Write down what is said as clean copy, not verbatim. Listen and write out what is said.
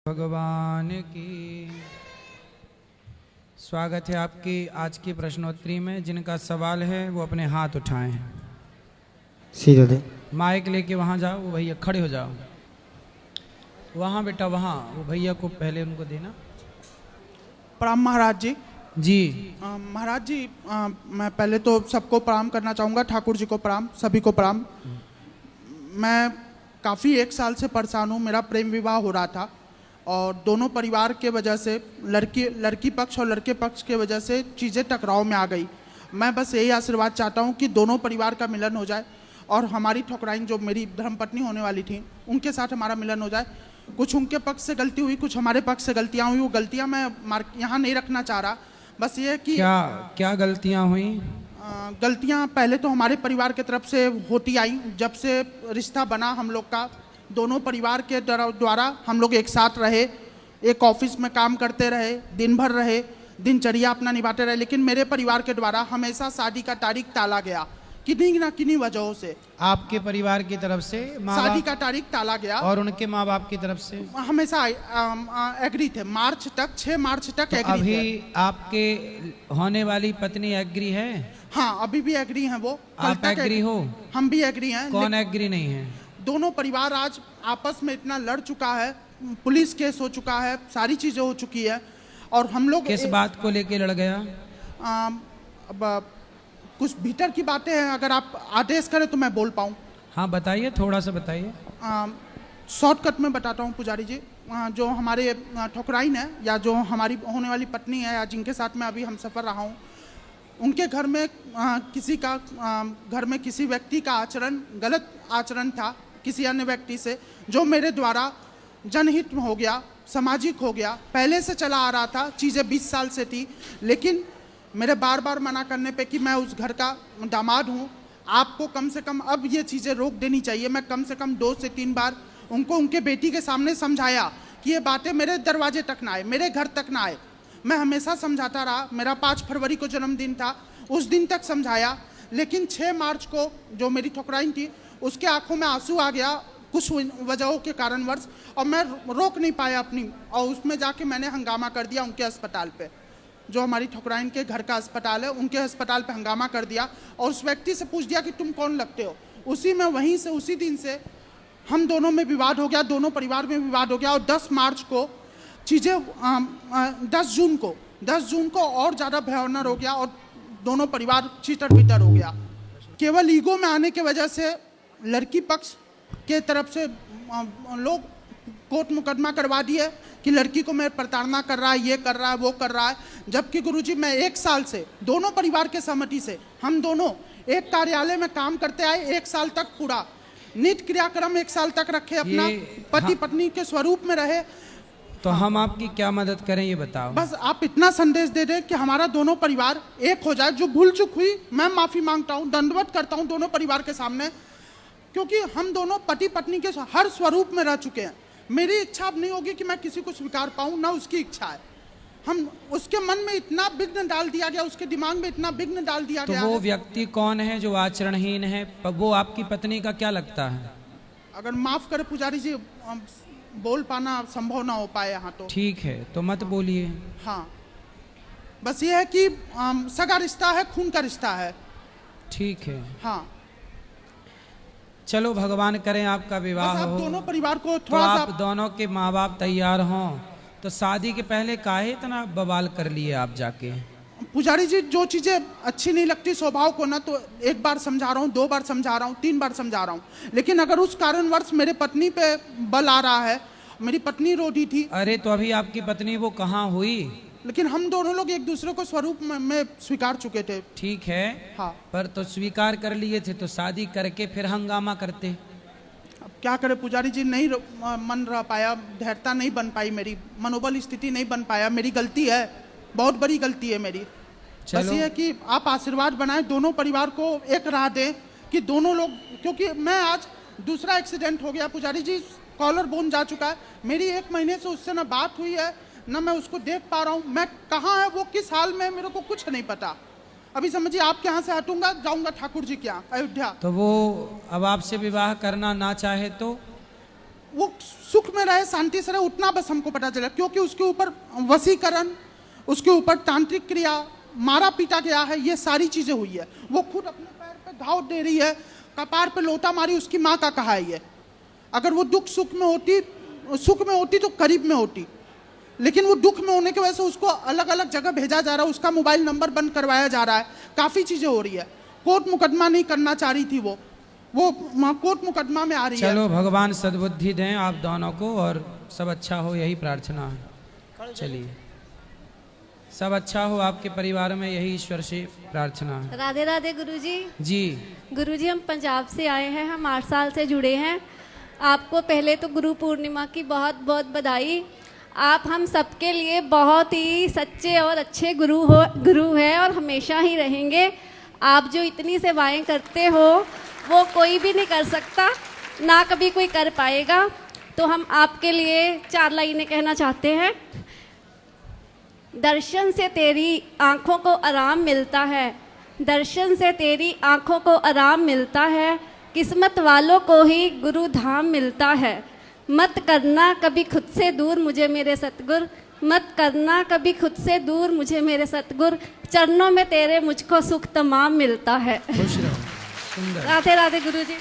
भगवान की। स्वागत है आपकी आज की प्रश्नोत्तरी में। जिनका सवाल है वो अपने हाथ उठाएं। सीधे दे। माइक लेके वहाँ जाओ, वो भैया खड़े हो जाओ। वहाँ बेटा, वो भैया को पहले उनको देना। प्रणाम महाराज जी। जी महाराज जी, मैं पहले तो सबको प्रणाम करना चाहूँगा। ठाकुर जी को प्रणाम, सभी को प्रणाम। मैं काफ़ी 1 साल से परेशान हूँ। मेरा प्रेम विवाह हो रहा था और दोनों परिवार के वजह से, लड़की पक्ष और लड़के पक्ष के वजह से चीज़ें टकराव में आ गई। मैं बस यही आशीर्वाद चाहता हूँ कि दोनों परिवार का मिलन हो जाए और हमारी ठकुराइन जो मेरी धर्मपत्नी होने वाली थी उनके साथ हमारा मिलन हो जाए। कुछ उनके पक्ष से गलती हुई, कुछ हमारे पक्ष से गलतियाँ हुई। वो गलतियाँ मैं यहाँ नहीं रखना चाह रहा। बस ये कि क्या गलतियाँ हुई? गलतियाँ पहले तो हमारे परिवार की तरफ से होती आई। जब से रिश्ता बना हम लोग का, दोनों परिवार के द्वारा हम लोग एक साथ रहे, एक ऑफिस में काम करते रहे, दिन भर रहे, दिनचर्या अपना निभाते रहे। लेकिन मेरे परिवार के द्वारा हमेशा शादी का तारीख टाला गया, किन्हीं ना किन्हीं वजहों से। आपके परिवार की तरफ से शादी का तारीख टाला गया और उनके माँ बाप की तरफ से हमेशा एग्री थे। 6 मार्च तक एग्री थे। अभी आपके होने वाली पत्नी एग्री है? हाँ, अभी भी एग्री हैं वो। आप एग्री हो? हम भी एग्री हैं। कौन एग्री नहीं है? दोनों परिवार आज आपस में इतना लड़ चुका है, पुलिस केस हो चुका है, सारी चीजें हो चुकी है। और हम लोग किस बात को लेके लड़ गया? अब कुछ भीतर की बातें हैं, अगर आप आदेश करें तो मैं बोल पाऊँ। हाँ बताइए, थोड़ा सा बताइए। शॉर्टकट में बताता हूँ पुजारी जी। जो हमारे ठकुराइन है या जो हमारी होने वाली पत्नी है या जिनके साथ मैं अभी हम सफ़र रहा हूँ, उनके घर में घर में किसी व्यक्ति का आचरण, गलत आचरण था किसी अन्य व्यक्ति से, जो मेरे द्वारा जनहित हो गया, सामाजिक हो गया। पहले से चला आ रहा था, चीज़ें 20 साल से थी। लेकिन मेरे बार बार मना करने पे कि मैं उस घर का दामाद हूँ, आपको कम से कम अब ये चीज़ें रोक देनी चाहिए। मैं कम से कम 2 से 3 बार उनको उनके बेटी के सामने समझाया कि ये बातें मेरे दरवाजे तक ना आए, मेरे घर तक ना आए। मैं हमेशा समझाता रहा। मेरा 5 फरवरी को जन्मदिन था, उस दिन तक समझाया। लेकिन 6 मार्च को जो मेरी ठकुराइन थी, उसके आंखों में आंसू आ गया कुछ वजहों के कारणवश, और मैं रोक नहीं पाया अपनी। और उसमें जाके मैंने हंगामा कर दिया उनके अस्पताल पे, जो हमारी ठकुराइन के घर का अस्पताल है, उनके अस्पताल पे हंगामा कर दिया। और उस व्यक्ति से पूछ दिया कि तुम कौन लगते हो। उसी दिन से हम दोनों में विवाद हो गया, दोनों परिवार में विवाद हो गया। और 10 मार्च को चीज़ें 10 जून को और ज़्यादा भयानक हो गया और दोनों परिवार चीटर बिटर हो गया। केवल ईगो में आने की वजह से लड़की पक्ष के तरफ से लोग कोर्ट मुकदमा करवा दिए कि लड़की को मैं प्रताड़ना कर रहा है, ये कर रहा है, वो कर रहा है। जबकि गुरुजी मैं 1 साल से दोनों परिवार के सहमति से हम दोनों एक कार्यालय में काम करते आए। 1 साल तक पूरा नित्य क्रियाक्रम 1 साल तक रखे, अपना पति पत्नी के स्वरूप में रहे। तो हम आपकी क्या मदद करें ये बताओ। बस आप इतना संदेश दे दें कि हमारा दोनों परिवार एक हो जाए। जो भूल चूक हुई मैं माफी मांगता हूँ, दंडवत करता हूँ दोनों परिवार के सामने, क्योंकि हम दोनों पति पत्नी के हर स्वरूप में रह चुके हैं। मेरी इच्छा अब नहीं होगी कि मैं किसी को स्वीकार पाऊँ, ना उसकी इच्छा है। हम उसके मन में इतना विघ्न डाल दिया गया, उसके दिमाग में इतना विघ्न डाल दिया गया। तो वो व्यक्ति कौन है जो आचरणहीन है? वो आपकी पत्नी का क्या लगता है? अगर माफ करे पुजारी जी, बोल पाना संभव ना हो पाए यहाँ तो। ठीक है, तो मत बोलिए। हाँ, बस ये है कि सगा रिश्ता है, खून का रिश्ता है। ठीक है, हाँ, चलो भगवान करें आपका विवाह बस आप हो। दोनों परिवार को तो थोड़ा आप सा दोनों के माँ बाप तैयार हों तो शादी के पहले काहे इतना बवाल कर लिए आप जाके? पुजारी जी, जो चीजें अच्छी नहीं लगती स्वभाव को ना, तो 1 बार समझा रहा हूँ, 2 बार समझा रहा हूँ, 3 बार समझा रहा हूँ। लेकिन अगर उस कारणवश मेरे पत्नी पे बल आ रहा है, मेरी पत्नी रोधी थी। अरे तो अभी आपकी पत्नी वो कहाँ हुई? लेकिन हम दोनों लोग एक दूसरे को स्वरूप में स्वीकार चुके थे। ठीक है, हाँ, पर तो स्वीकार कर लिए थे तो शादी करके फिर हंगामा करते। अब क्या करे पुजारी जी, नहीं मन रह पाया, धैर्यता नहीं बन पाई, मेरी मनोबल स्थिति नहीं बन पाया। मेरी गलती है, बहुत बड़ी गलती है मेरी। बस ये है कि आप आशीर्वाद बनाएं, दोनों परिवार को एक राह दें कि दोनों लोग, क्योंकि मैं आज दूसरा एक्सीडेंट हो गया पुजारी जी, कॉलर बोन जा चुका है। मेरी 1 महीने से उससे ना बात हुई है, ना मैं उसको देख पा रहा हूँ। मैं कहाँ है, वो किस हाल में है, मेरे को कुछ नहीं पता। अभी समझिए, आपके यहाँ से हटूंगा, जाऊंगा ठाकुर जी के यहाँ अयोध्या। तो वो अब आपसे विवाह करना ना चाहे तो? वो सुख में रहे, शांति से रहे, उतना बस हमको पता चला। क्योंकि उसके ऊपर वशीकरण, उसके ऊपर तांत्रिक क्रिया, मारा पीटा गया है, ये सारी चीजें हुई है। वो खुद अपने पैर पे घाव दे रही है, कपार पे लोटा मारी, उसकी माँ का कहा है ये। अगर वो दुख सुख में होती तो करीब में होती, लेकिन वो दुख में होने की वजह से उसको अलग अलग जगह भेजा जा रहा है, उसका मोबाइल नंबर बंद करवाया जा रहा है, काफ़ी चीज़ें हो रही है। कोर्ट मुकदमा नहीं करना चाह रही थी वो कोर्ट मुकदमा में आ रही है। चलो भगवान सद्बुद्धि दें आप दोनों को और सब अच्छा हो, यही प्रार्थना है। चलिए सब अच्छा हो आपके परिवार में, यही ईश्वर से प्रार्थना है। राधे राधे गुरुजी। जी गुरुजी, हम पंजाब से आए हैं, हम 8 साल से जुड़े हैं। आपको पहले तो गुरु पूर्णिमा की बहुत बहुत बधाई। आप हम सबके लिए बहुत ही सच्चे और अच्छे गुरु हैं और हमेशा ही रहेंगे। आप जो इतनी सेवाएं करते हो वो कोई भी नहीं कर सकता, ना कभी कोई कर पाएगा। तो हम आपके लिए 4 लाइनें कहना चाहते हैं। दर्शन से तेरी आँखों को आराम मिलता है, दर्शन से तेरी आँखों को आराम मिलता है, किस्मत वालों को ही गुरु धाम मिलता है। मत करना कभी खुद से दूर मुझे मेरे सतगुर, मत करना कभी खुद से दूर मुझे मेरे सतगुर, चरणों में तेरे मुझको सुख तमाम मिलता है। खुश रहो। सुंदर। राधे राधे गुरुजी।